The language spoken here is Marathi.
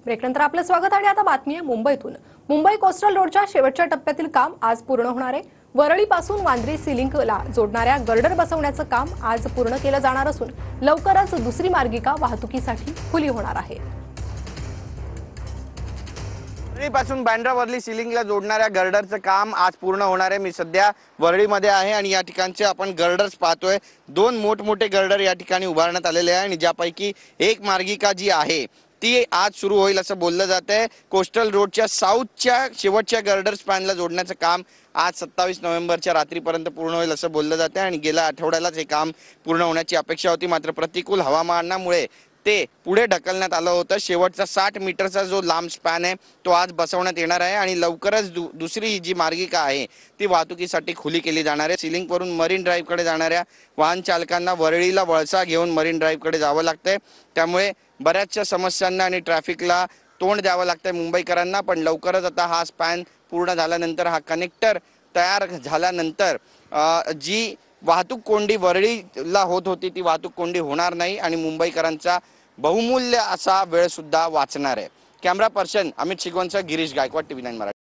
ब्रेकनंतर आपलं स्वागत आणि आता बातमी आहे मुंबईतून। मुंबई कोस्टल रोडच्या शेवटच्या टप्प्यातील काम आज पूर्ण होणार आहे। वरळीपासून वांद्रे सिलिंकला जोडणाऱ्या गर्डर बसवण्याचं काम आज पूर्ण केलं जाणार असून लवकरच दुसरी मार्गिका वाहतुकीसाठी खुली होणार आहे। वरळीपासून बँड्रा वर्ली सिलिंगला जोडणाऱ्या गर्डरचं काम आज पूर्ण होणार आहे। मी सध्या वरळीमध्ये आहे आणि या ठिकाणचे आपण गर्डर्स पाहतोय। दोन मोठमोठे गर्डर या ठिकाणी उभारण्यात आलेले आहे आणि ज्यापैकी एक मार्गिका जी आहे ती आज सुरू होईल असं बोललं जातंय। कोस्टल रोडच्या साऊथच्या शेवटच्या गर्डर स्पॅनला जोडण्याचं काम आज 27 नोव्हेंबरच्या रात्रीपर्यंत पूर्ण होईल असं बोललं जातंय आणि गेल्या आठवड्यालाच हे काम पूर्ण होण्याची अपेक्षा होती, मात्र प्रतिकूल हवामानामुळे ते पुढे ढकलण्यात आलं होतं। शेवटचा 60 मीटरचा जो लांब स्पॅन आहे तो आज बसवण्यात येणार आहे आणि लवकरच दुसरी जी मार्गिका आहे ती वाहतुकीसाठी खुली केली जाणार आहे। सिलिंग वरून मरीन ड्राईव्ह कडे जाणाऱ्या वाहन चालकांना वरळीला वळसा घेऊन मरीन ड्राईव्ह कडे जावं लागतंय, त्यामुळे बऱ्याचशा समस्यांना आणि ट्रॅफिकला तोंड द्यावं लागतंय मुंबईकरांना। पण लवकरच आता हा स्पॅन पूर्ण झाल्यानंतर, हा कनेक्टर तयार झाल्यानंतर जी वाहतूक कोंडी वरळीला होत होती ती वाहतूक कोंडी होणार नाही आणि मुंबईकरांचा बहुमूल्य असा वेळ सुद्धा वाचणार आहे। कॅमेरा पर्सन अमित शिगवणसह गिरीश गायकवाड, TV9 मराठी।